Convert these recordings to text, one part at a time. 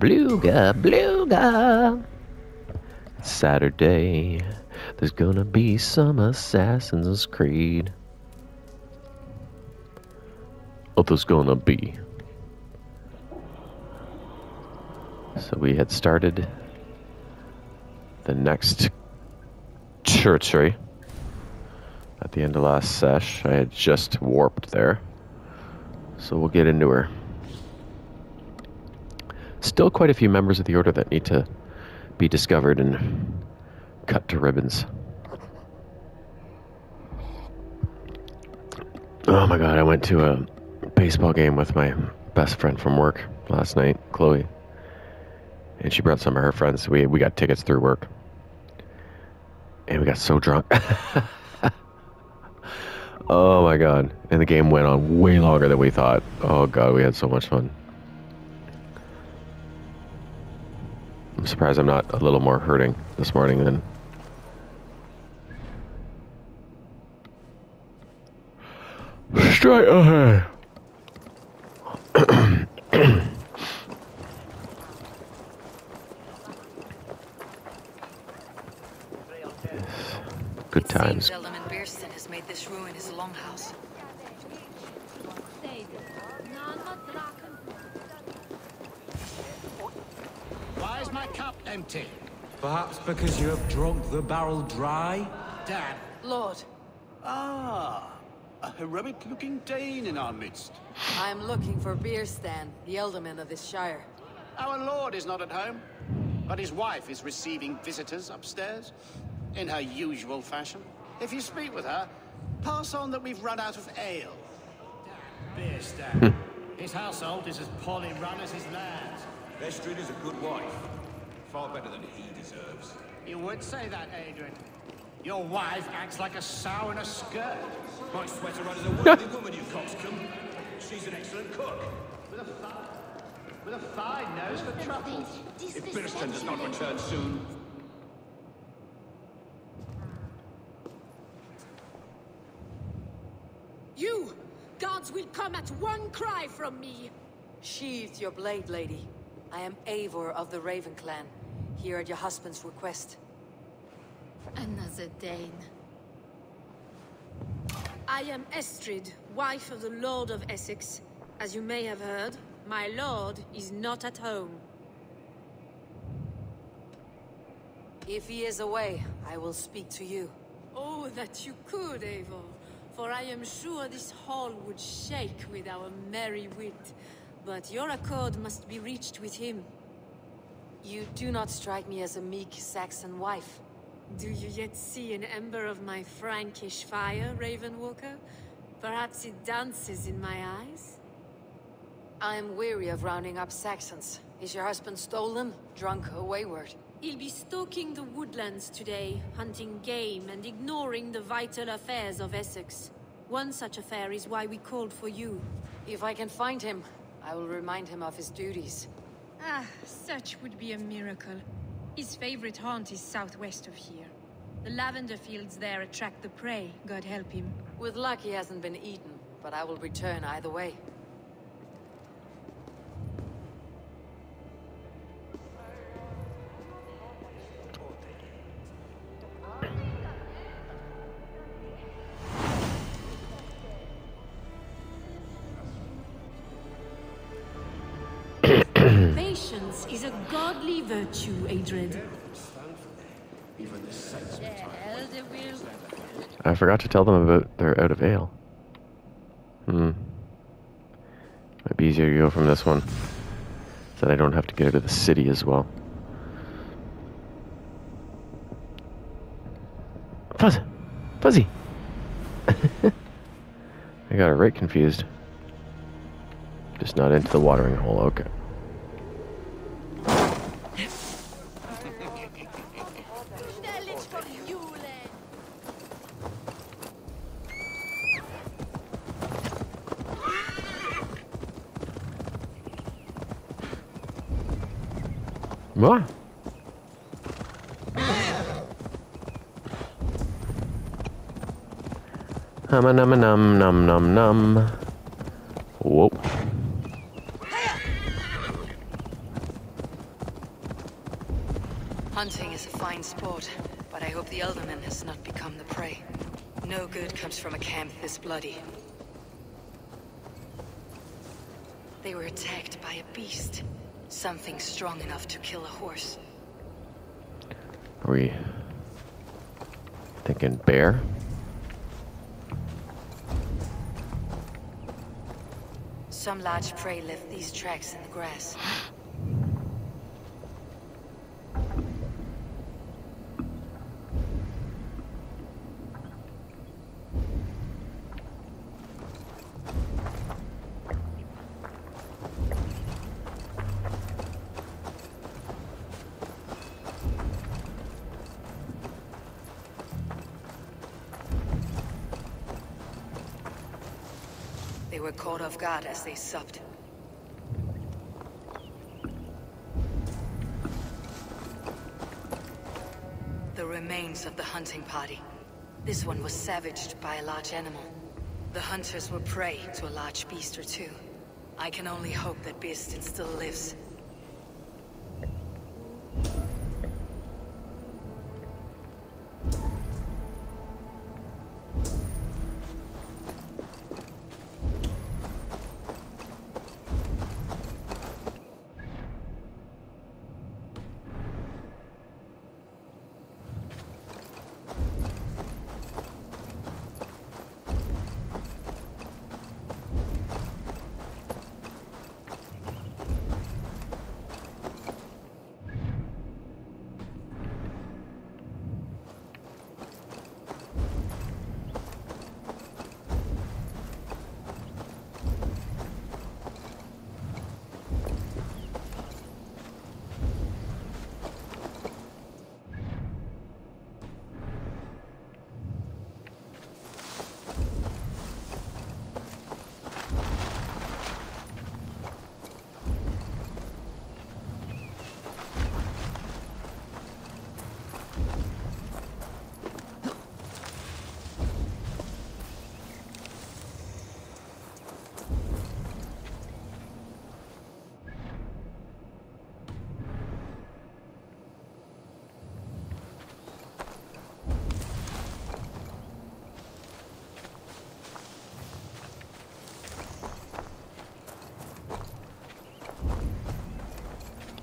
Bluga, bluga. Saturday, there's gonna be some Assassin's Creed. Oh, there's gonna be. So we had started the next churchery at the end of last sesh. I had just warped there. So we'll get into her. Still quite a few members of the Order that need to be discovered and cut to ribbons. Oh my god, I went to a baseball game with my best friend from work last night, Chloe. And she brought some of her friends. We got tickets through work. And we got so drunk. Oh my god. And the game went on way longer than we thought. Oh god, we had so much fun. I'm surprised I'm not a little more hurting this morning than... Straight ahead. Good times. Has made this ruin his longhouse. Why is my cup empty? Perhaps because you have drunk the barrel dry? Dad. Lord, Ah, a heroic-looking Dane in our midst. I am looking for Bierstan, the ealdorman of this shire. Our lord is not at home, but his wife is receiving visitors upstairs, in her usual fashion. If you speak with her, pass on that we've run out of ale. Bierstan. His household is as poorly run as his lands. Estrid is a good wife. Far better than he deserves. You would say that, Adrian. Your wife acts like a sow in a skirt. My sweater run is a worthy woman, you coxcomb. She's an excellent cook. With a fine nose for truffles. If Birston does not return soon... You! Guards will come at one cry from me! Sheathe your blade, lady. I am Eivor of the Raven clan, here at your husband's request. Another Dane. I am Estrid, wife of the Lord of Essex. As you may have heard, my lord is not at home. If he is away, I will speak to you. Oh, that you could, Eivor. For I am sure this hall would shake with our merry wit. But your accord must be reached with him. You do not strike me as a meek Saxon wife. Do you yet see an ember of my Frankish fire, Ravenwalker? Perhaps it dances in my eyes? I am weary of rounding up Saxons. Is your husband stolen, drunk, or wayward? He'll be stalking the woodlands today, hunting game and ignoring the vital affairs of Essex. One such affair is why we called for you. If I can find him, I will remind him of his duties. Ah, such would be a miracle. His favorite haunt is southwest of here. The lavender fields there attract the prey, God help him. With luck he hasn't been eaten, but I will return either way. Patience is a godly virtue, Adred. I forgot to tell them about they're out of ale. Might be easier to go from this one, so that I don't have to go to the city as well. Fuzzy! I got it right confused. Just not into the watering hole, okay. What? Num. Whoa. Hunting is a fine sport, but I hope the Elderman has not become the prey. No good comes from a camp this bloody. They were attacked by a beast. Something strong enough to kill a horse. Are we thinking bear? Some large prey left these tracks in the grass. They were caught off guard as they supped. The remains of the hunting party. This one was savaged by a large animal. The hunters were prey to a large beast or two. I can only hope that beast still lives.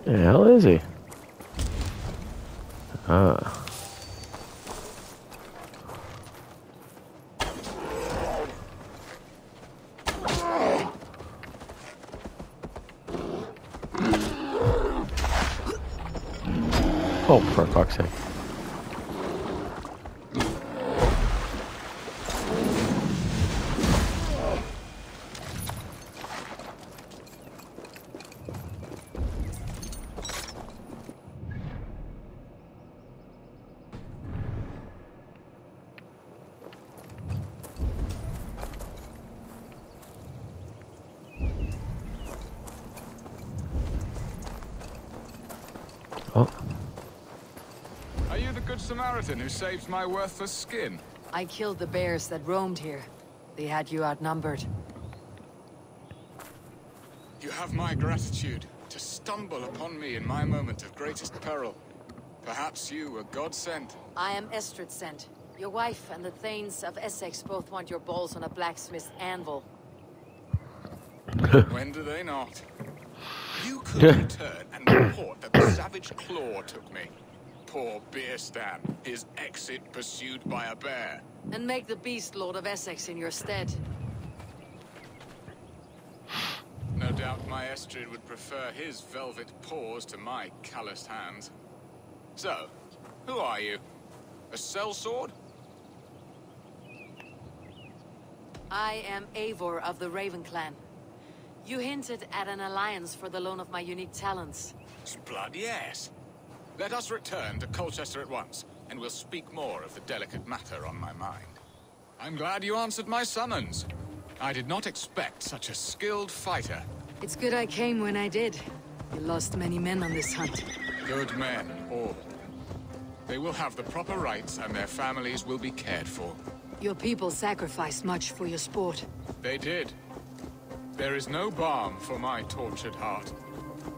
The hell is he? Ah. Oh, for fuck's sake. Oh. Are you the Good Samaritan who saved my worthless skin? I killed the bears that roamed here. They had you outnumbered. You have my gratitude to stumble upon me in my moment of greatest peril. Perhaps you were God sent. I am Estrid sent. Your wife and the Thanes of Essex both want your balls on a blacksmith's anvil. When do they not? You could return and report that the savage Claw took me. Poor Beerstan, his exit pursued by a bear. And make the beast Lord of Essex in your stead. No doubt my Estrid would prefer his velvet paws to my calloused hands. So, who are you? A sellsword? I am Eivor of the Raven Clan. You hinted at an alliance for the loan of my unique talents. Blood, yes. Let us return to Colchester at once, and we'll speak more of the delicate matter on my mind. I'm glad you answered my summons. I did not expect such a skilled fighter. It's good I came when I did. You lost many men on this hunt. Good men, all. They will have the proper rights, and their families will be cared for. Your people sacrificed much for your sport. They did. There is no balm for my tortured heart.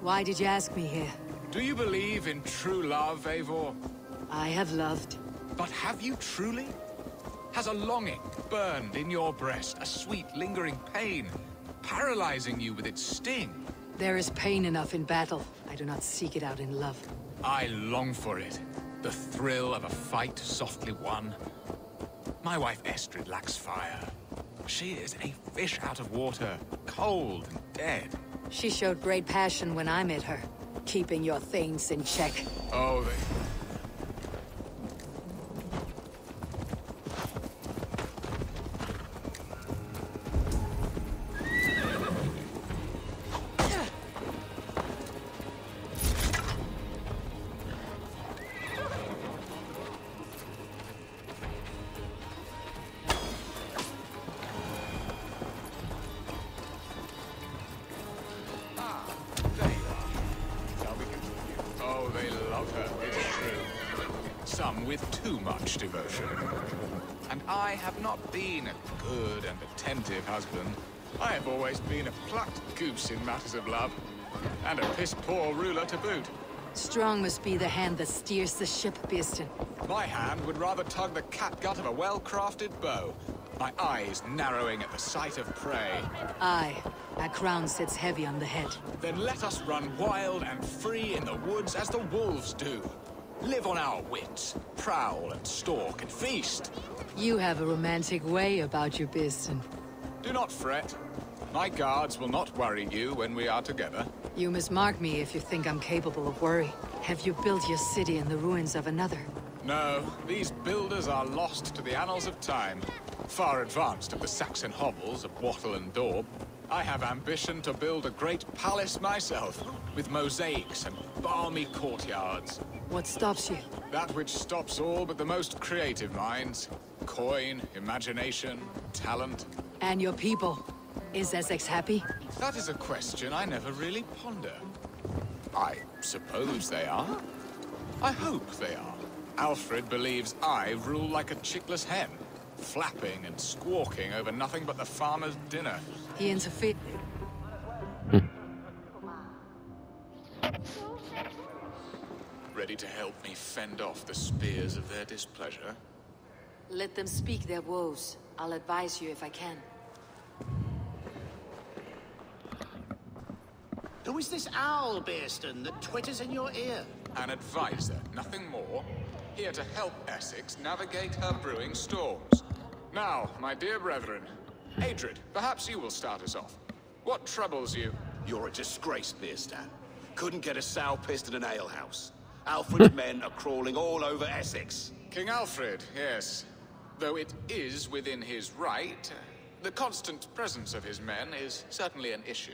Why did you ask me here? Do you believe in true love, Eivor? I have loved. But have you truly? Has a longing burned in your breast, a sweet, lingering pain, paralyzing you with its sting? There is pain enough in battle. I do not seek it out in love. I long for it. The thrill of a fight softly won. My wife Estrid lacks fire. She is a fish out of water, cold and dead. She showed great passion when I met her, keeping your things in check. Oh, they love her, it's true. Some with too much devotion. And I have not been a good and attentive husband. I have always been a plucked goose in matters of love. And a piss-poor ruler to boot. Strong must be the hand that steers the ship, Beeston. My hand would rather tug the catgut of a well-crafted bow. My eyes narrowing at the sight of prey. Aye, that crown sits heavy on the head. Then let us run wild and free in the woods as the wolves do. Live on our wits, prowl and stalk and feast. You have a romantic way about you, Beeston. Do not fret. My guards will not worry you when we are together. You mismark me if you think I'm capable of worry. Have you built your city in the ruins of another? No, these builders are lost to the annals of time. Far advanced of the Saxon hovels of Wattle and Daub. I have ambition to build a great palace myself, with mosaics and balmy courtyards. What stops you? That which stops all but the most creative minds. Coin, imagination, talent. And your people? Is Essex happy? That is a question I never really ponder. I suppose they are. I hope they are. Alfred believes I rule like a chickless hen, flapping and squawking over nothing but the farmer's dinner. He interfered. Ready to help me fend off the spears of their displeasure? Let them speak their woes. I'll advise you if I can. Who is this owl, Beeston, that twitters in your ear? An advisor, nothing more. Here to help Essex navigate her brewing storms. Now, my dear brethren, Adrid, perhaps you will start us off. What troubles you? You're a disgrace, Beerstan. Couldn't get a sow pissed in an alehouse. Alfred's men are crawling all over Essex. King Alfred, yes. Though it is within his right, the constant presence of his men is certainly an issue.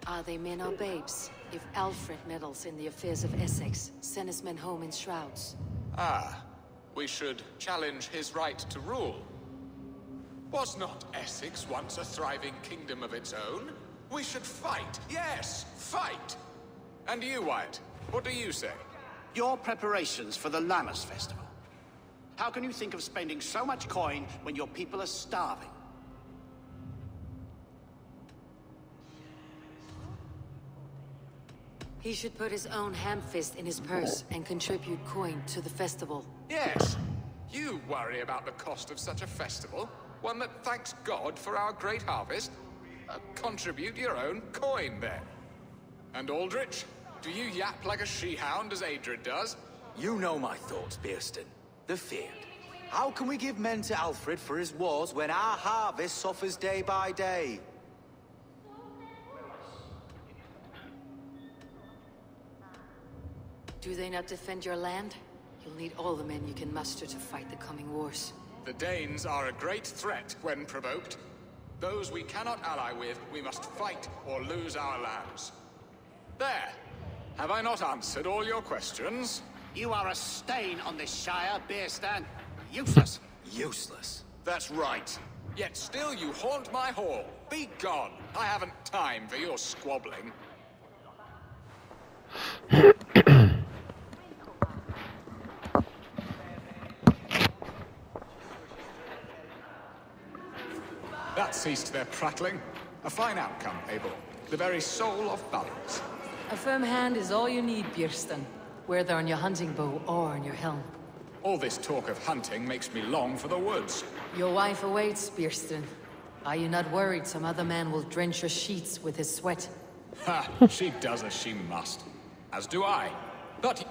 Are they men or babes? If Alfred meddles in the affairs of Essex, send his men home in shrouds. Ah, we should challenge his right to rule. Was not Essex once a thriving kingdom of its own? We should fight, yes, fight! And you, Wyatt, what do you say? Your preparations for the Lammas Festival. How can you think of spending so much coin when your people are starving? He should put his own ham-fist in his purse and contribute coin to the festival. Yes, you worry about the cost of such a festival, one that thanks God for our great harvest. Contribute your own coin, then. And Aldrich, do you yap like a she-hound as Adrid does? You know my thoughts, Beerston. The field. How can we give men to Alfred for his wars when our harvest suffers day by day? Do they not defend your land? You'll need all the men you can muster to fight the coming wars. The Danes are a great threat when provoked. Those we cannot ally with, we must fight or lose our lands. There! Have I not answered all your questions? You are a stain on this Shire, Beerstan. Useless. Useless. That's right. Yet still you haunt my hall. Be gone! I haven't time for your squabbling. That ceased their prattling. A fine outcome, Abel. The very soul of balance. A firm hand is all you need, Björsten. Whether on your hunting bow or on your helm. All this talk of hunting makes me long for the woods. Your wife awaits, Björsten. Are you not worried some other man will drench your sheets with his sweat? Ha! She does as she must. As do I. But...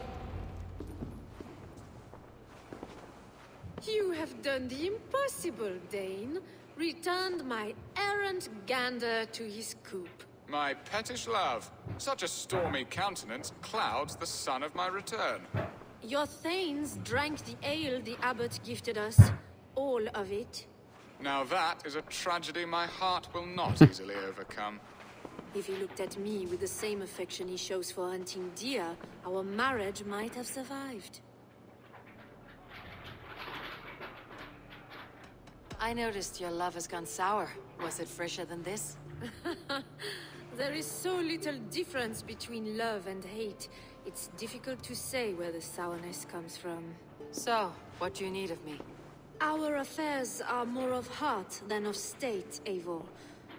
You have done the impossible, Dane. Returned my errant gander to his coop. My pettish love. Such a stormy countenance clouds the sun of my return. Your thanes drank the ale the abbot gifted us. All of it. Now that is a tragedy my heart will not easily overcome. If he looked at me with the same affection he shows for hunting deer, our marriage might have survived. I noticed your love has gone sour. Was it fresher than this? There is so little difference between love and hate. It's difficult to say where the sourness comes from. So, what do you need of me? Our affairs are more of heart than of state, Eivor.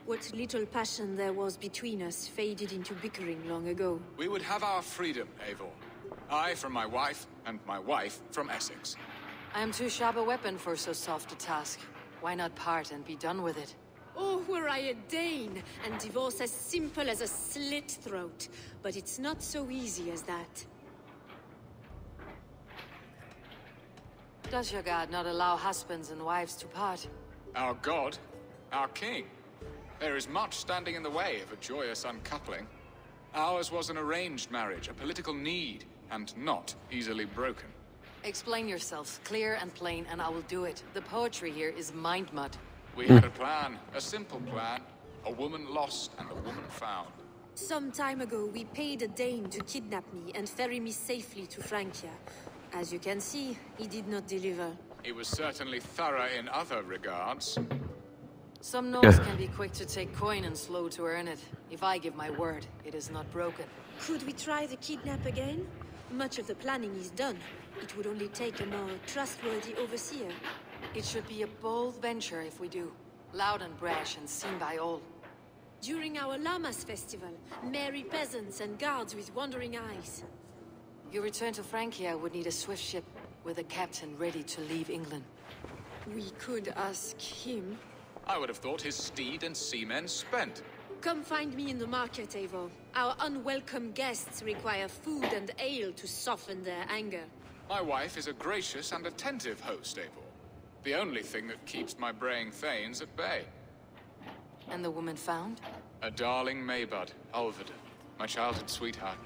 What little passion there was between us faded into bickering long ago. We would have our freedom, Eivor. I from my wife, and my wife from Essex. I am too sharp a weapon for so soft a task. Why not part and be done with it? Oh, were I a Dane, and divorce as simple as a slit throat. But it's not so easy as that. Does your god not allow husbands and wives to part? Our god? Our king? There is much standing in the way of a joyous uncoupling. Ours was an arranged marriage, a political need, and not easily broken. Explain yourselves, clear and plain, and I will do it. The poetry here is mind mud. We had a plan, a simple plan. A woman lost and a woman found. Some time ago, we paid a Dane to kidnap me and ferry me safely to Francia. As you can see, he did not deliver. He was certainly thorough in other regards. Some Norse can be quick to take coin and slow to earn it. If I give my word, it is not broken. Could we try the kidnap again? Much of the planning is done. It would only take a more trustworthy overseer. It should be a bold venture if we do. Loud and brash and seen by all. During our Llamas festival, merry peasants and guards with wandering eyes. Your return to Francia would need a swift ship with a captain ready to leave England. We could ask him. I would have thought his steed and seamen spent. Come find me in the market, Eivor. Our unwelcome guests require food and ale to soften their anger. My wife is a gracious and attentive host, Eivor. The only thing that keeps my braying thanes at bay. And the woman found? A darling Maybud, Ulvida, my childhood sweetheart.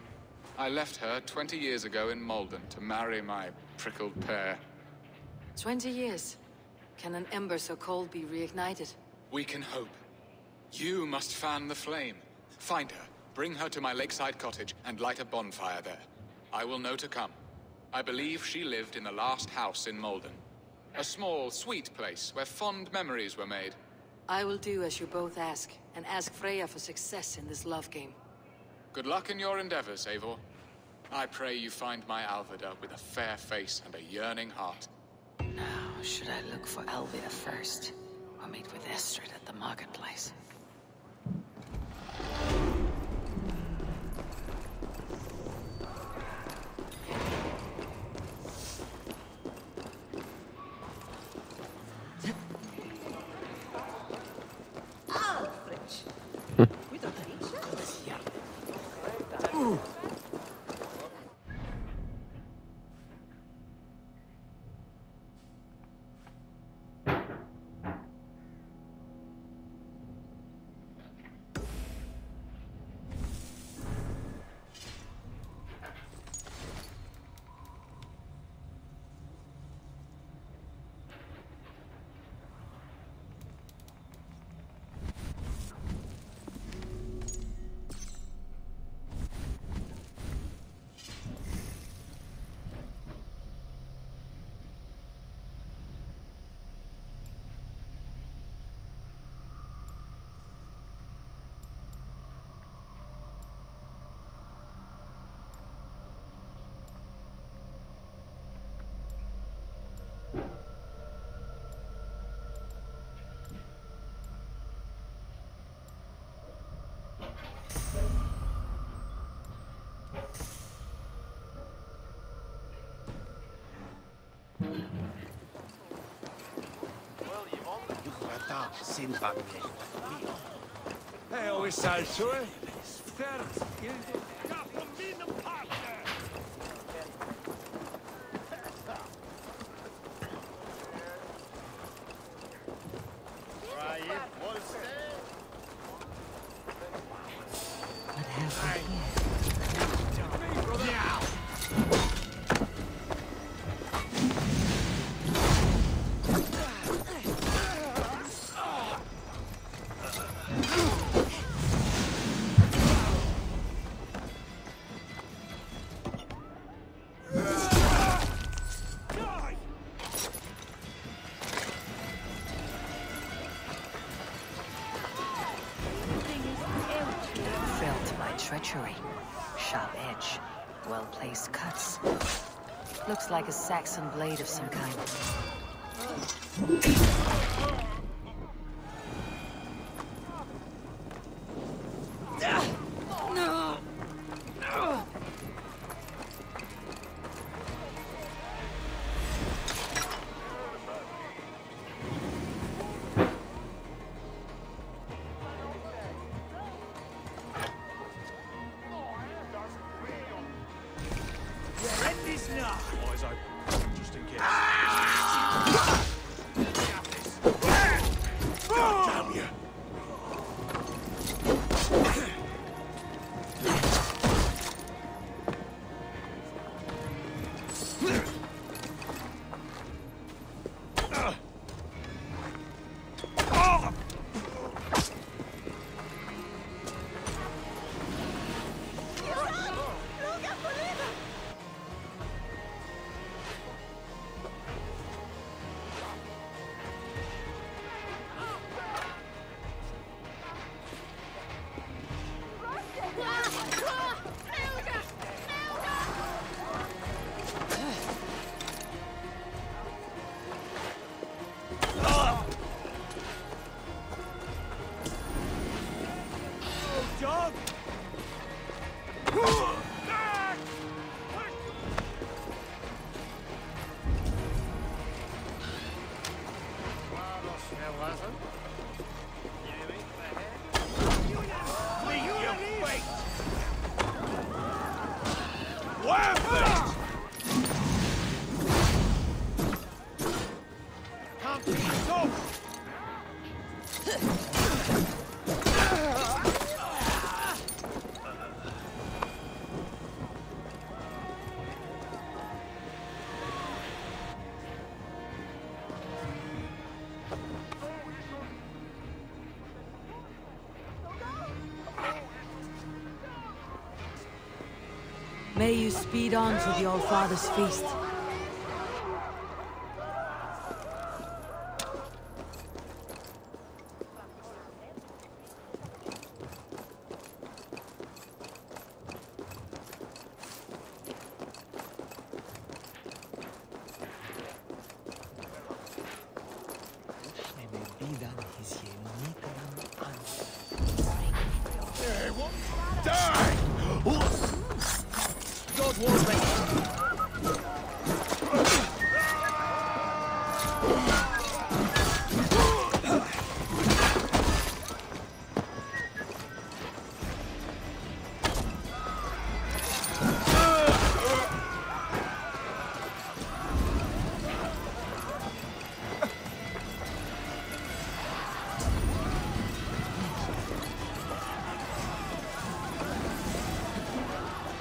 I left her 20 years ago in Malden to marry my prickled pear. 20 years? Can an ember so cold be reignited? We can hope. You must fan the flame. Find her, bring her to my lakeside cottage, and light a bonfire there. I will know to come. I believe she lived in the last house in Malden. A small, sweet place where fond memories were made. I will do as you both ask, and ask Freya for success in this love game. Good luck in your endeavors, Eivor. I pray you find my Alvida with a fair face and a yearning heart. Now, should I look for Alvida first, or meet with Estrid at the marketplace? Hej, och vi saltore. What happened here? Felt my treachery. Sharp edge. Well-placed cuts. Looks like a Saxon blade of some kind. Eyes open, just in case. God damn you! May you speed on to the All-Father's feast.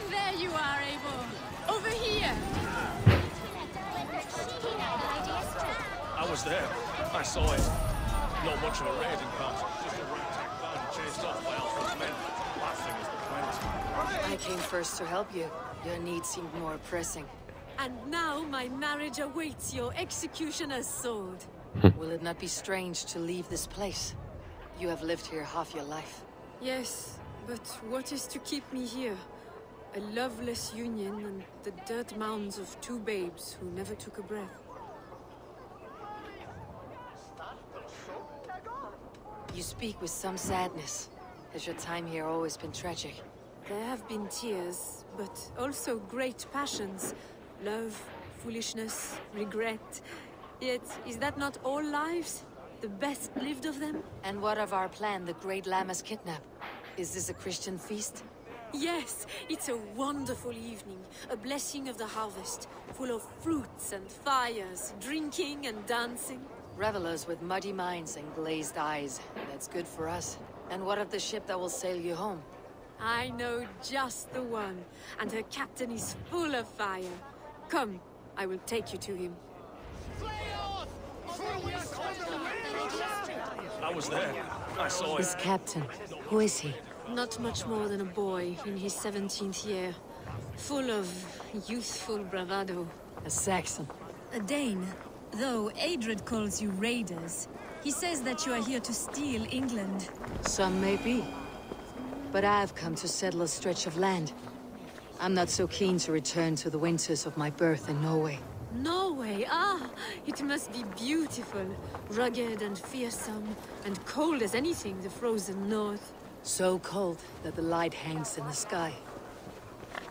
There you are, Eivor. Over here. I was there. I saw it. Not much of a raiding party. Just a ragtag band chased off by Alfred's men. Laughing as they went. I came first to help you. Your need seemed more pressing. And now my marriage awaits your executioner's sword. Will it not be strange to leave this place? You have lived here half your life. Yes, but what is to keep me here? A loveless union and the dirt mounds of two babes who never took a breath. You speak with some sadness. Has your time here always been tragic? There have been tears, but also great passions. Love, foolishness, regret. Yet, is that not all lives? the best lived of them. And what of our plan, the Great Lammas kidnap? Is this a Christian feast? Yes, it's a wonderful evening, a blessing of the harvest, full of fruits and fires, drinking and dancing. Revelers with muddy minds and glazed eyes. That's good for us. And what of the ship that will sail you home? I know just the one, and her captain is full of fire. Come, I will take you to him. I was there. I saw His it. captain. Who is he? Not much more than a boy in his 17th year, full of youthful bravado. A Saxon. A Dane, though Adred calls you raiders. He says that you are here to steal England. Some may be. But I've come to settle a stretch of land. I'm not so keen to return to the winters of my birth in Norway. Norway, ah! It must be beautiful, rugged and fearsome, and cold as anything the frozen north. So cold that the light hangs in the sky.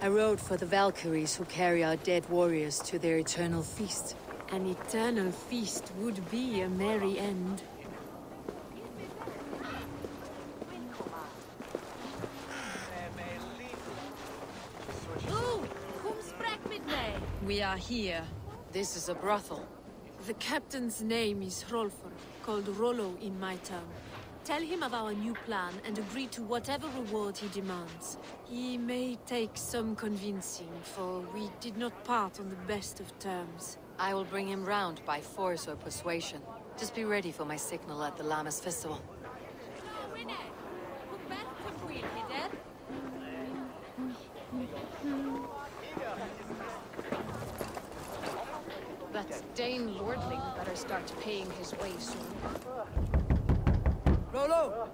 I rode for the Valkyries who carry our dead warriors to their eternal feast. An eternal feast would be a merry end. We are here. This is a brothel. The captain's name is Hrolfr, called Rollo in my town. Tell him of our new plan and agree to whatever reward he demands. He may take some convincing, for we did not part on the best of terms. I will bring him round by force or persuasion. Just be ready for my signal at the Lammas festival. That Dane lordling better start paying his way soon. Rollo!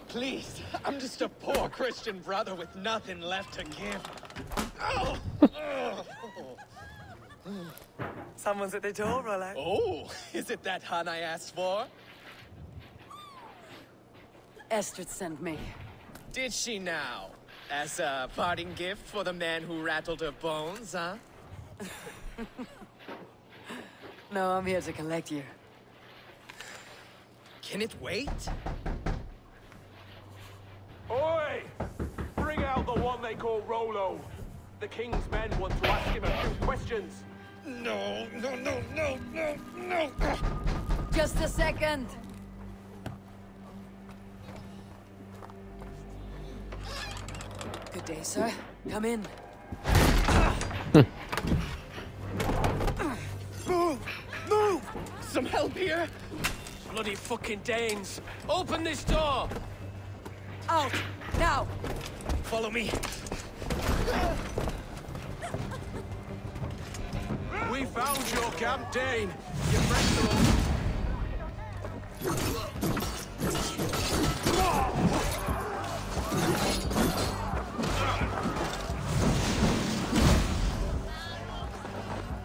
Please, I'm just a poor Christian brother with nothing left to give. Oh! Someone's at the door, Rollo. Oh, is it that hun I asked for? Estrid sent me. Did she now? As a parting gift for the man who rattled her bones, huh? No, I'm here to collect you. Can it wait? Oi! Bring out the one they call Rollo. The king's men want to ask him a few questions. No. Just a second! Good day, sir. Come in. Move! Some help here? Bloody fucking Danes! Open this door! Out! Now! Follow me. We found your camp, Dane. Your friends are all...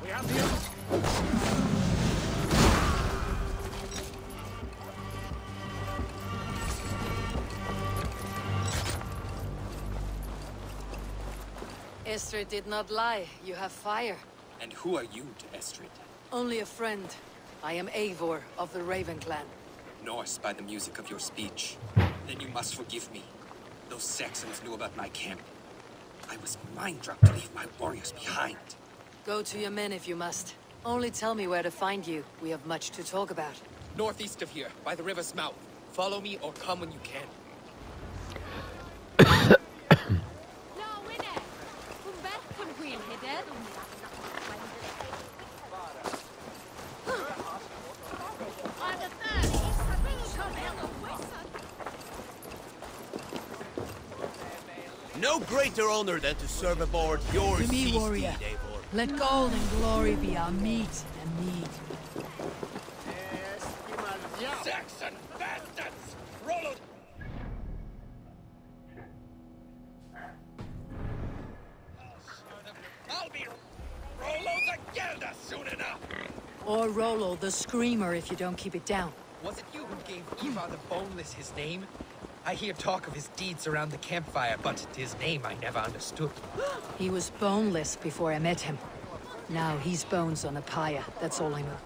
We have the... Estrid did not lie. You have fire. And who are you to Estrid? Only a friend. I am Eivor of the Raven clan. Norse by the music of your speech. Then you must forgive me. Those Saxons knew about my camp. I was mind-drunk to leave my warriors behind. Go to your men if you must. Only tell me where to find you. We have much to talk about. Northeast of here, by the river's mouth. Follow me or come when you can. No greater honor than to serve aboard your To me, sea warrior. steed, Eivor. Let gold and glory be our meat and mead. Saxon bastards! Rollo! I'll be Rollo the Gelder soon enough! Or Rollo the Screamer if you don't keep it down. Was it you who gave Eva the Boneless his name? I hear talk of his deeds around the campfire, but his name I never understood. He was boneless before I met him. Now he's bones on a pyre, that's all I know.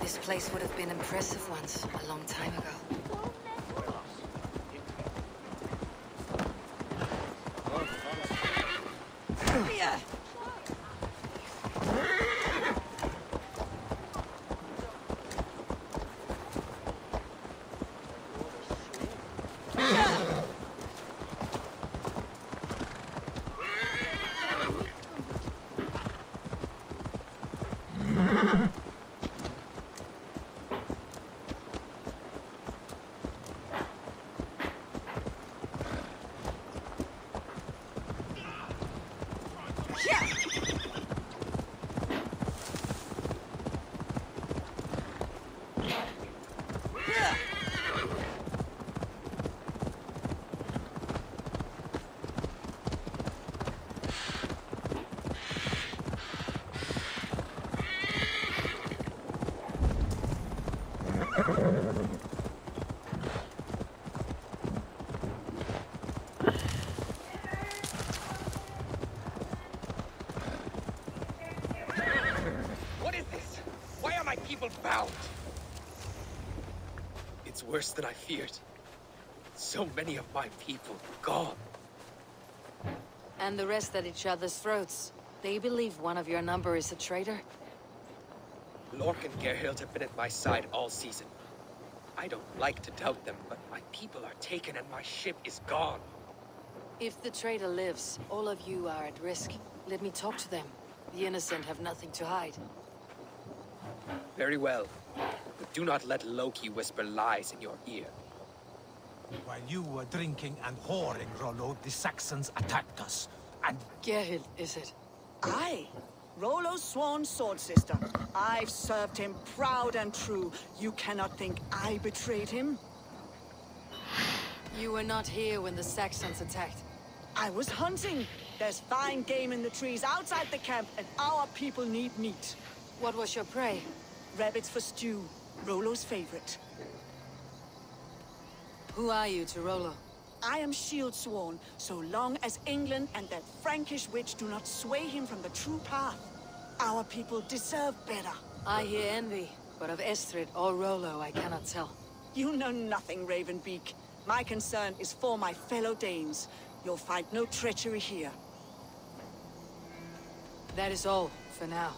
This place would have been impressive once, a long time ago. What is this? Why are my people bound? It's worse than I feared. So many of my people gone. And the rest at each other's throats. They believe one of your number is a traitor? Lork and Gerhild have been at my side all season. I don't like to doubt them, but my people are taken and my ship is gone. If the traitor lives, all of you are at risk. Let me talk to them. The innocent have nothing to hide. Very well. But do not let Loki whisper lies in your ear. While you were drinking and whoring, Rollo, the Saxons attacked us. And... Gerhild, is it? Aye. Rollo's sworn sword sister. I've served him proud and true. You cannot think I betrayed him? You were not here when the Saxons attacked. I was hunting. There's fine game in the trees outside the camp, and our people need meat. What was your prey? Rabbits for stew. Rollo's favorite. Who are you to Rollo? I am shield sworn, so long as England and that Frankish witch do not sway him from the true path. Our people deserve better. I hear envy, but of Estrid or Rollo I cannot tell. You know nothing, Ravenbeak. My concern is for my fellow Danes. You'll find no treachery here. That is all, for now.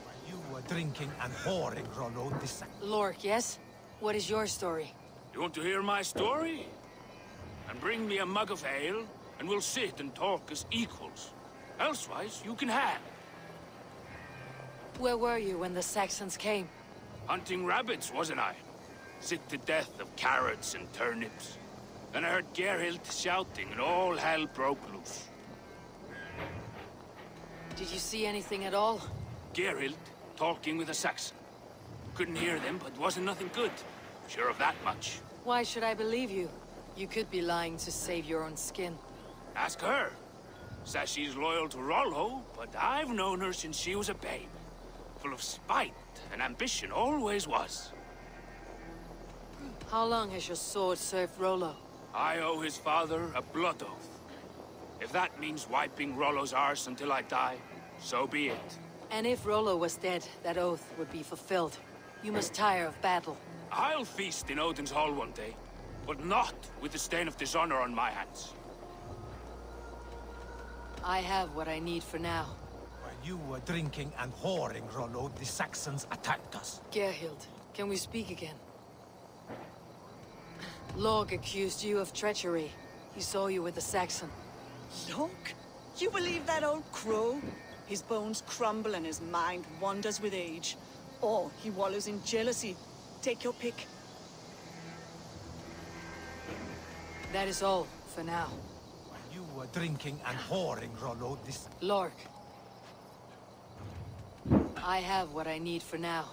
While you were drinking and whoring, Rollo, the Saxons... Lork, yes? What is your story? You want to hear my story? And bring me a mug of ale, and we'll sit and talk as equals. Elsewise, you can have. Where were you when the Saxons came? Hunting rabbits, wasn't I? Sick to death of carrots and turnips. Then I heard Gerhild shouting, and all hell broke loose. Did you see anything at all? Gerhild talking with a Saxon. Couldn't hear them, but wasn't nothing good. Sure of that much. Why should I believe you? You could be lying to save your own skin. Ask her. Says she's loyal to Rollo, but I've known her since she was a babe. Full of spite and ambition, always was. How long has your sword served Rollo? I owe his father a blood oath. If that means wiping Rollo's arse until I die, so be it. And if Rollo was dead, that oath would be fulfilled. You must tire of battle. I'll feast in Odin's hall one day, but not with the stain of dishonor on my hands. I have what I need for now. While you were drinking and whoring, Rollo, the Saxons attacked us. Gerhild, can we speak again? Lork accused you of treachery. He saw you with the Saxon. Lork? You believe that old crow? His bones crumble and his mind wanders with age. Or he wallows in jealousy. Take your pick. That is all, for now. While you were drinking and whoring, Rollo, this... Lork. I have what I need for now.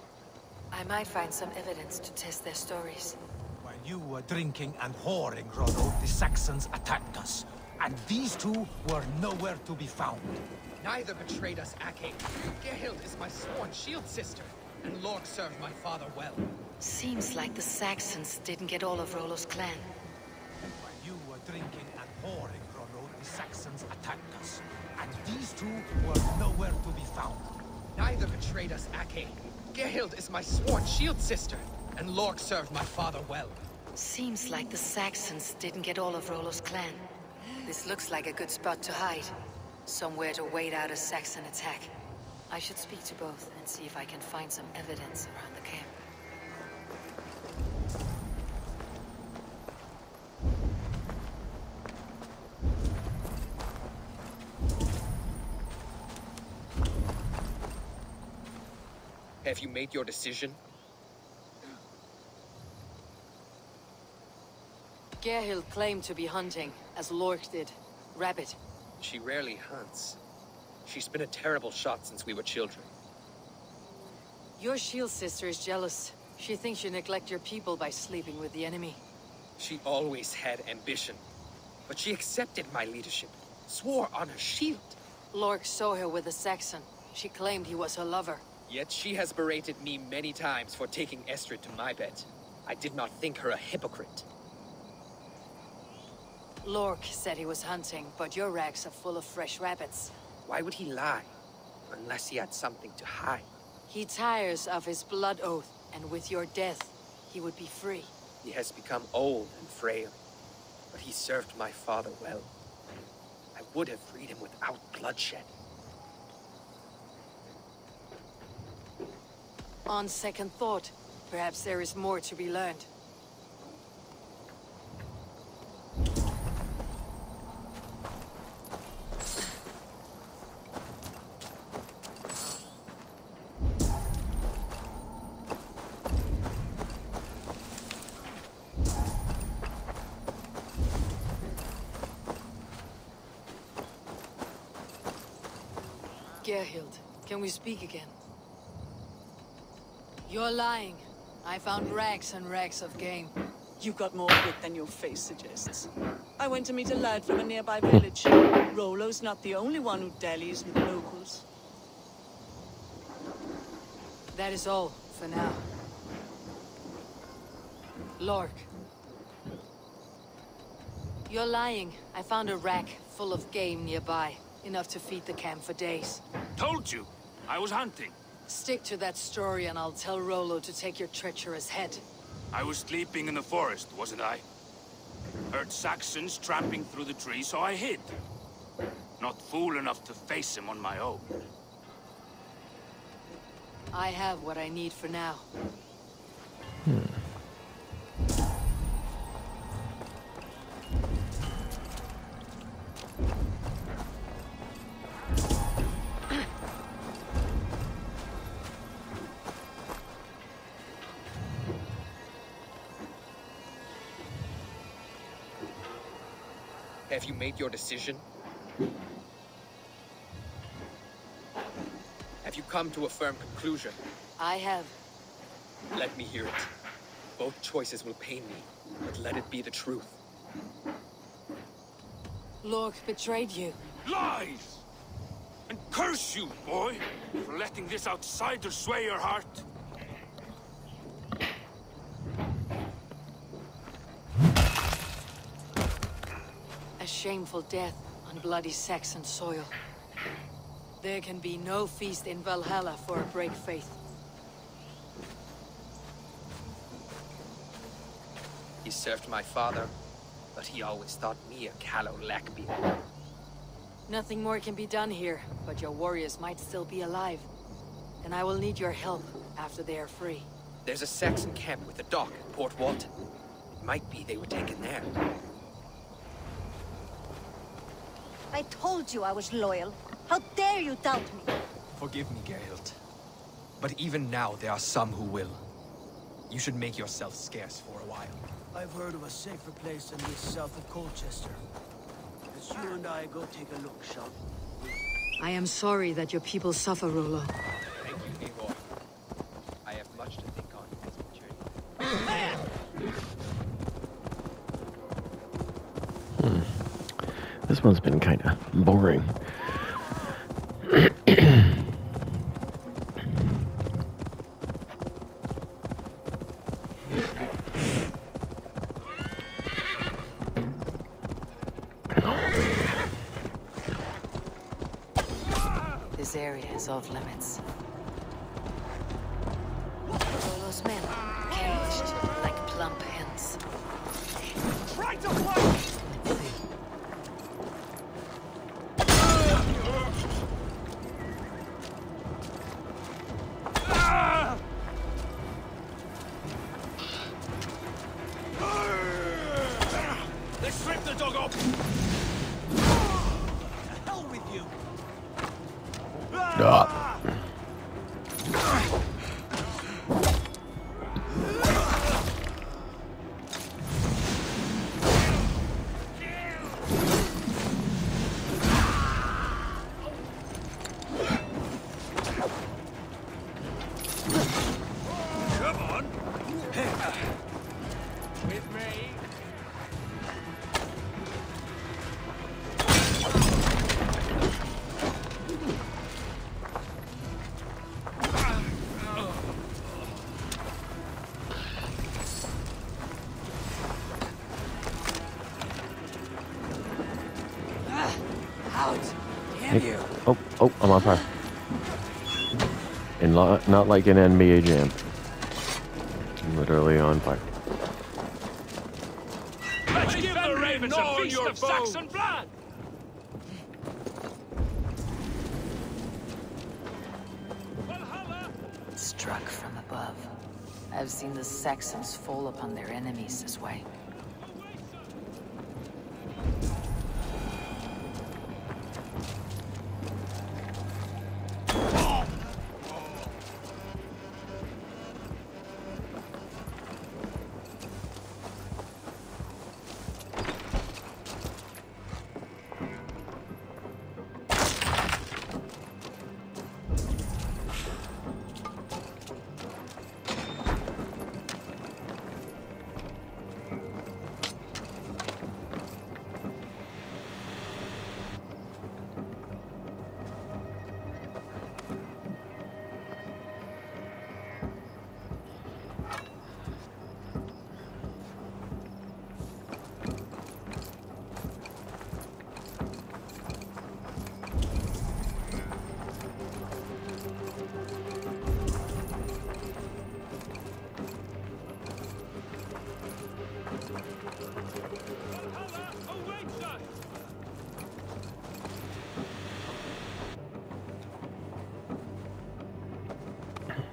I might find some evidence to test their stories. While you were drinking and whoring, Rollo, the Saxons attacked us. And these two were nowhere to be found. Neither betrayed us, Ake. Gerhild is my sworn shield sister, and Lork served my father well. Seems like the Saxons didn't get all of Rollo's clan. While you were drinking and whoring, Rollo, the Saxons attacked us. And these two were nowhere to be found. Neither betrayed us, Ake. Gerhild is my sworn shield sister, and Lork served my father well. Seems like the Saxons didn't get all of Rollo's clan. This looks like a good spot to hide. Somewhere to wait out a Saxon attack. I should speak to both and see if I can find some evidence around the camp. Have you made your decision? Gerhild claimed to be hunting, as Lork did. Rabbit. She rarely hunts. She's been a terrible shot since we were children. Your shield sister is jealous. She thinks you neglect your people by sleeping with the enemy. She always had ambition. But she accepted my leadership. Swore on her shield. Lork saw her with a Saxon. She claimed he was her lover. Yet she has berated me many times for taking Estrid to my bed. I did not think her a hypocrite. Lork said he was hunting, but your racks are full of fresh rabbits. Why would he lie? Unless he had something to hide. He tires of his blood oath, and with your death, he would be free. He has become old and frail, but he served my father well. I would have freed him without bloodshed. On second thought, perhaps there is more to be learned. Gerhild, can we speak again? You're lying. I found rags and rags of game. You got more wit than your face suggests. I went to meet a lad from a nearby village. Rollo's not the only one who dallies with locals. That is all, for now. Lork. You're lying. I found a rack full of game nearby. Enough to feed the camp for days. Told you! I was hunting. Stick to that story and I'll tell Rollo to take your treacherous head. I was sleeping in the forest, wasn't I? Heard Saxons tramping through the trees, so I hid. Not fool enough to face him on my own. I have what I need for now. Have you made your decision? Have you come to a firm conclusion? I have. Let me hear it. Both choices will pain me, but let it be the truth. Lork betrayed you. Lies! And curse you, boy, for letting this outsider sway your heart. A shameful death on bloody Saxon soil. There can be no feast in Valhalla for a break faith. He served my father, but he always thought me a callow lackbeard. Nothing more can be done here, but your warriors might still be alive. And I will need your help after they are free. There's a Saxon camp with a dock at Port Walton. It might be they were taken there. I told you I was loyal. How dare you doubt me? Forgive me, Gerhild. But even now, there are some who will. You should make yourself scarce for a while. I've heard of a safer place than this south of Colchester. Let's you and I go take a look, shall we? I am sorry that your people suffer, Rollo. Thank you, Eivor. I have much to think on as we journey. This one's been kind of boring. This area is off limits. Rollo's men, caged like plump hens. Try to flank! Let's see. They stripped the dog off! The hell with you! Come on! With me! Out! Hey. Oh, I'm on fire. And not like an NBA jam. Literally on fire. Let's give the ravens a feast of Saxon blood! Struck from above. I've seen the Saxons fall upon their enemies this way.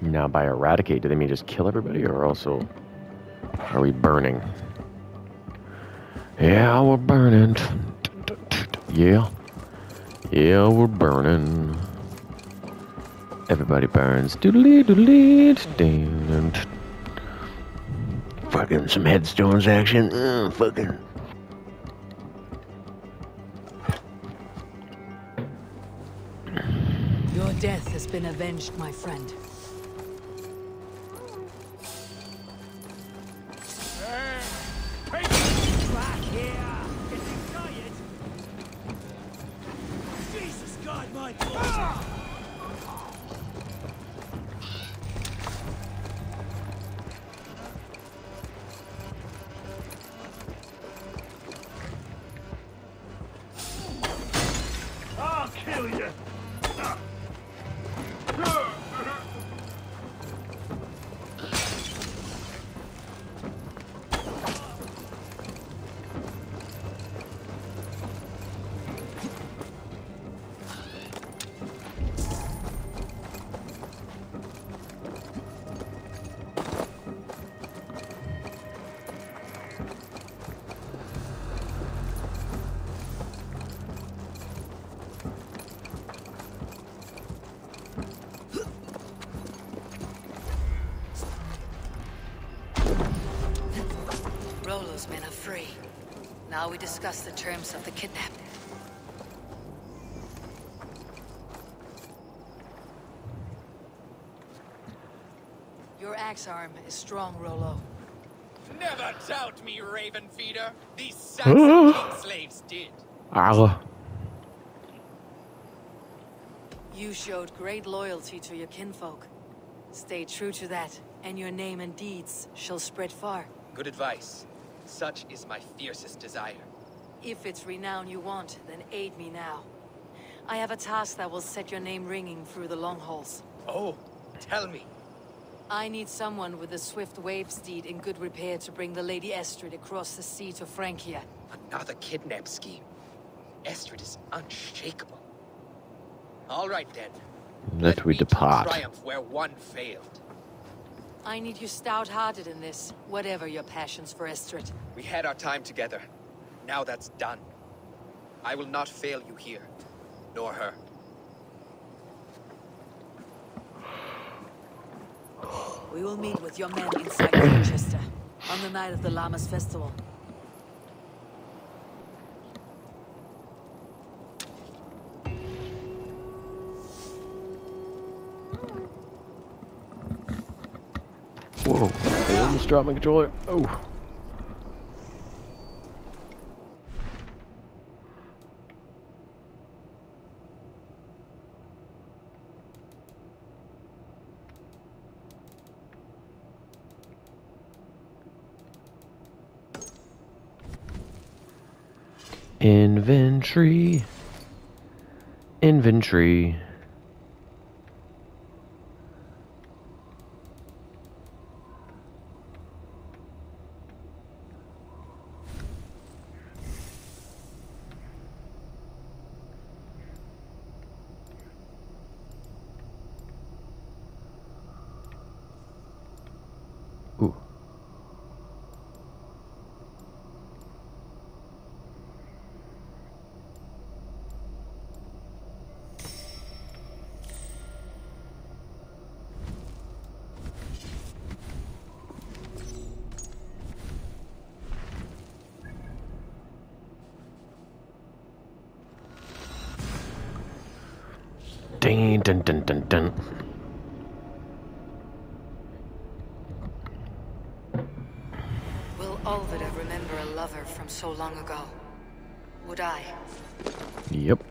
Now, by eradicate, do they mean just kill everybody, or also are we burning? Yeah, we're burning. Yeah. Yeah, we're burning. Everybody burns. Doodly doodly. Fucking some headstones action. Fucking. Your death has been avenged, my friend. Back here! Getting tired! Jesus God, my God! I'll kill you! Rollo's men are free. Now we discuss the terms of the kidnap. Your axe arm is strong, Rollo. Never doubt me, Raven Feeder. These Saxon king slaves did. You showed great loyalty to your kinfolk. Stay true to that, and your name and deeds shall spread far. Good advice. Such is my fiercest desire. If it's renown you want, then aid me now. I have a task that will set your name ringing through the long halls. Oh, tell me. I need someone with a swift wave steed in good repair to bring the Lady Estrid across the sea to Francia. Another kidnap scheme. Estrid is unshakable. All right then. Let we me to depart. triumph where one failed. I need you stout-hearted in this, whatever your passions for Estrid. We had our time together. Now that's done. I will not fail you here, nor her. We will meet with your men inside Colchester on the night of the Llamas Festival. Whoa, I almost dropped my controller. Oh. Inventory. Inventory. Ooh. Dun dun dun dun dun. Will Olvida remember a lover from so long ago? Would I? Yep.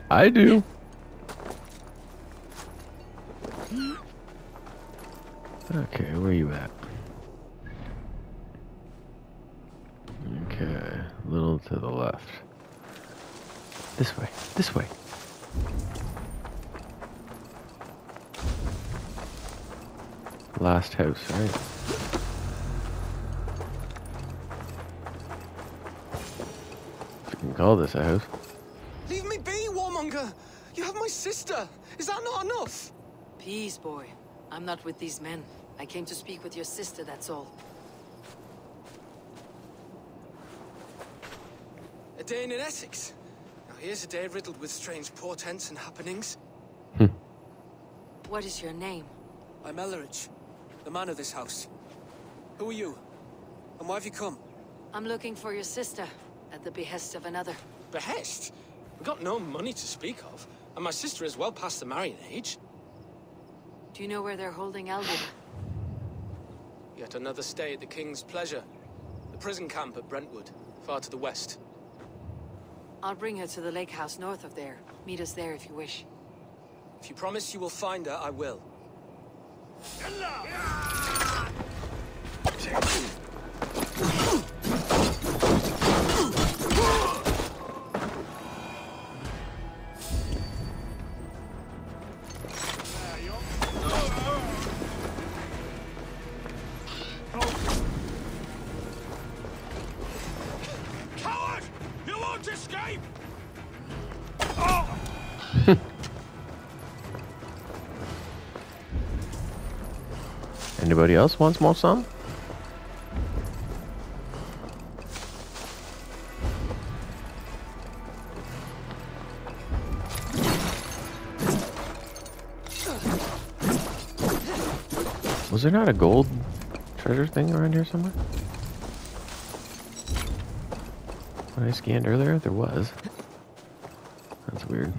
I do. Okay, where are you at? Okay, a little to the left. This way, this way. Last house, right? If you can call this a house. Leave me be, warmonger! You have my sister! Is that not enough? Peace, boy. I'm not with these men. I came to speak with your sister, that's all. A day in Essex. Now here's a day riddled with strange portents and happenings. What is your name? I'm Elleridge, the man of this house. Who are you? And why have you come? I'm looking for your sister, at the behest of another. Behest? We got no money to speak of, and my sister is well past the marrying age. Do you know where they're holding Elvida? Yet another stay at the King's pleasure. The prison camp at Brentwood, far to the west. I'll bring her to the lake house north of there. Meet us there if you wish. If you promise you will find her, I will. Coward! You won't escape! Anybody else wants more some? Was there not a gold treasure thing around here somewhere? When I scanned earlier, there was. That's weird.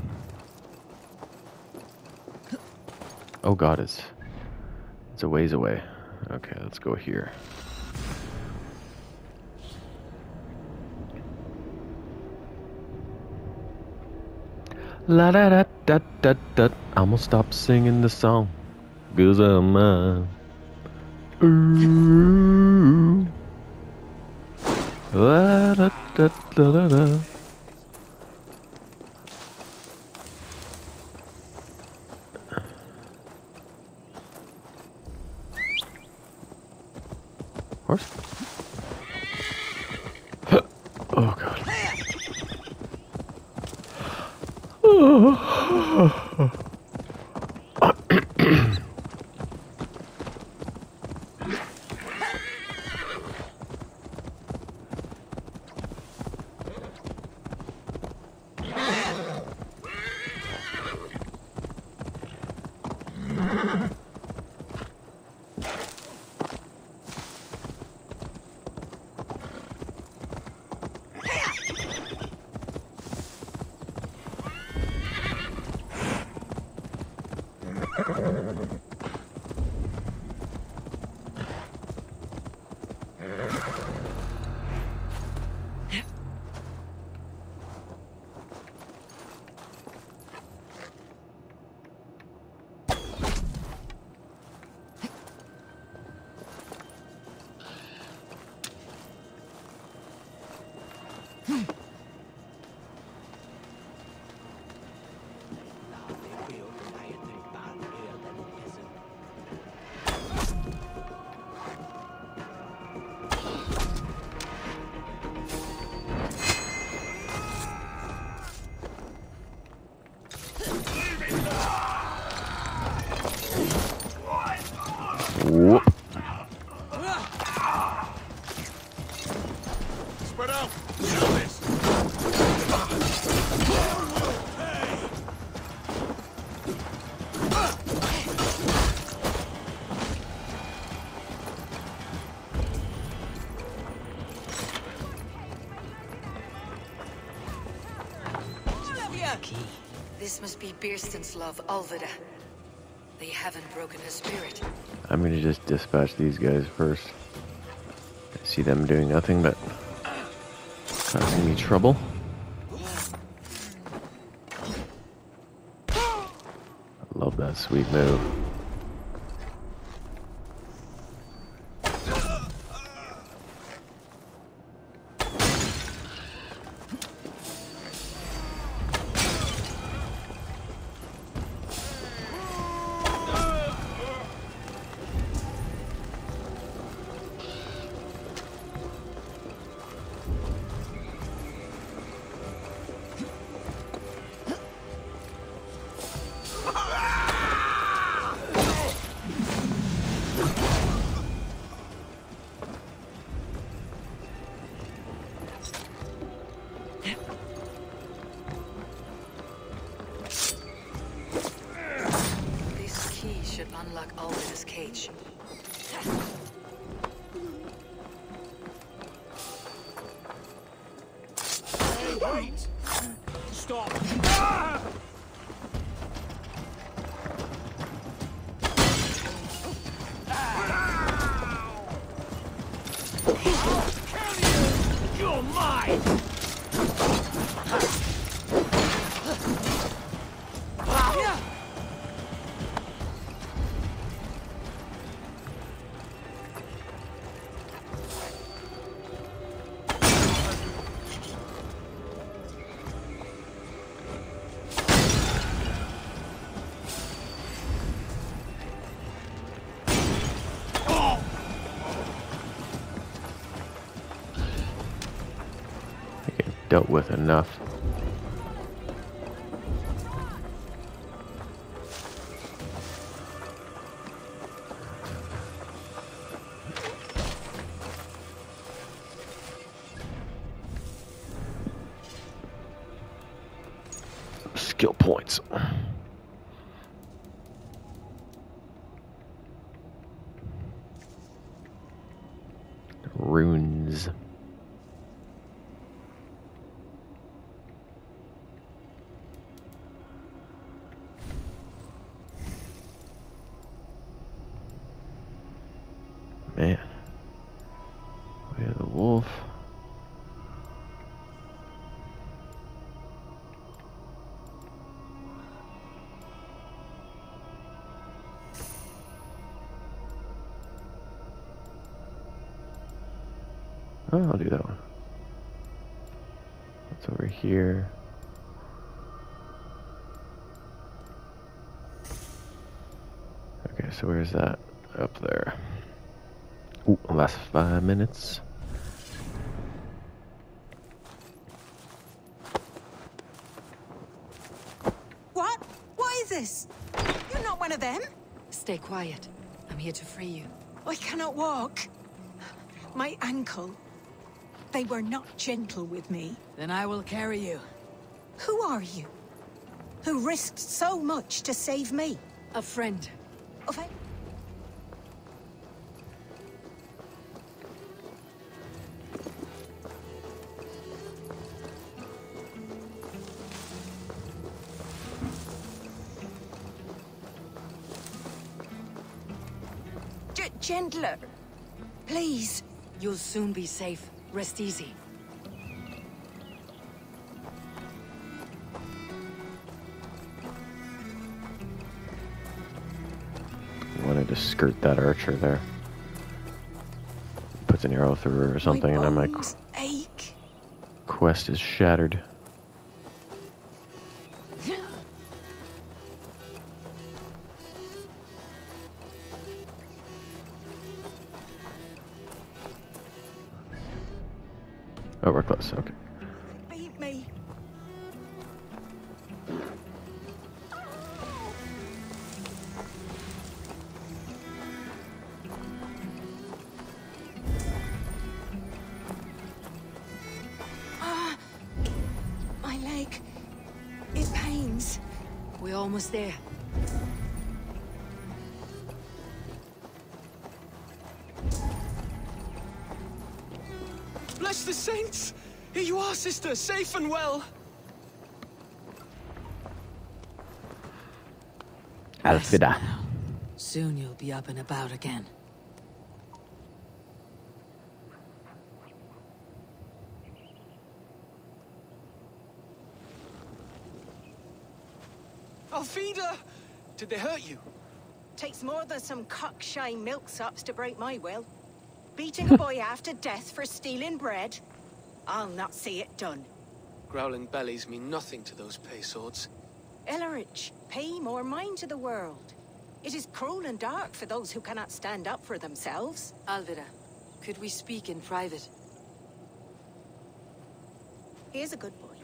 Oh god, it's a ways away. Okay, let's go here. La da da da da da. I'm gonna stop singing the song, 'cause I'm ooh. La da da da da da. Horse? Oh god. Whoop. Spread out. Kill this. This must be Birston's love, Alvida. They haven't broken her spirit. I'm gonna just dispatch these guys first. I see them doing nothing but causing me trouble. I love that sweet move. Unlock Alvida's cage. Hey, wait! Stop! You're mine! Dealt with enough. Skill points. Runes. Man, we have the wolf. Oh, I'll do that one. What's over here? Okay, so where's that? Up there. Ooh, last 5 minutes. What? What is this? You're not one of them? Stay quiet. I'm here to free you. I cannot walk. My ankle. They were not gentle with me. Then I will carry you. Who are you? Who risked so much to save me? A friend. Of a... Gentler. Please. You'll soon be safe. Rest easy. I wanted to skirt that archer there. Puts an arrow through her or something, and then my ache. quest is shattered. Oh, we're close. Okay. Beat me. Ah, my leg. It pains. We're almost there. Bless the saints! Here you are, sister, safe and well. Alfida. Soon you'll be up and about again. Alfida! Did they hurt you? Takes more than some cockshy milksops to break my will. Beating a boy half to death for stealing bread? I'll not see it done. Growling bellies mean nothing to those pay swords. Ellerich, pay more mind to the world. It is cruel and dark for those who cannot stand up for themselves. Alvida, could we speak in private? He is a good boy,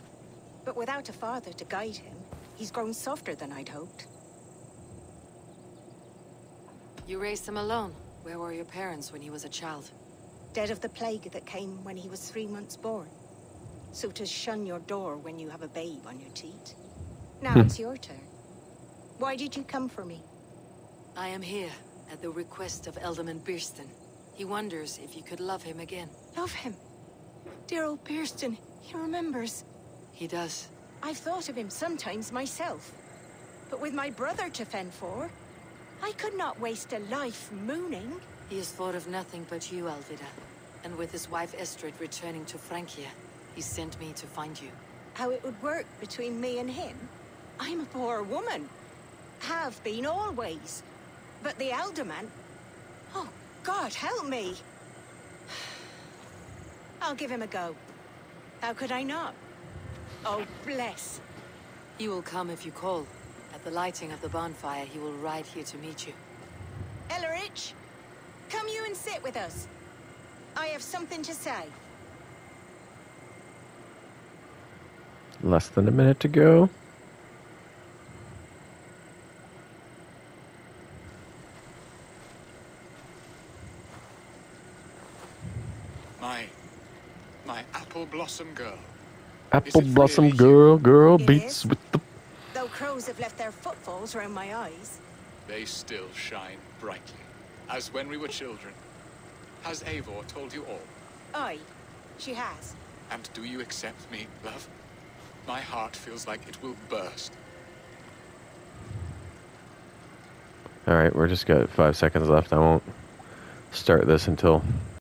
but without a father to guide him, he's grown softer than I'd hoped. You raised him alone. Where were your parents when he was a child? Dead of the plague that came when he was 3 months born. So to shun your door when you have a babe on your teat. Now it's your turn. Why did you come for me? I am here at the request of Alderman Birston. He wonders if you could love him again. Love him? Dear old Birston, he remembers. He does. I've thought of him sometimes myself. But with my brother to fend for, I could not waste a life mooning. He has thought of nothing but you, Alvida. And with his wife Estrid returning to Francia, he sent me to find you. How it would work between me and him? I'm a poor woman. Have been always. But the alderman... Oh, God, help me. I'll give him a go. How could I not? Oh, bless. He will come if you call. At the lighting of the bonfire, he will ride here to meet you. Ellerich, come you and sit with us. I have something to say. Less than a minute to go. My apple blossom girl. Apple blossom girl beats with the... Though crows have left their footfalls around my eyes. They still shine brightly, as when we were children. Has Eivor told you all? Aye, she has. And do you accept me, love? My heart feels like it will burst. Alright, we're just got 5 seconds left. I won't start this until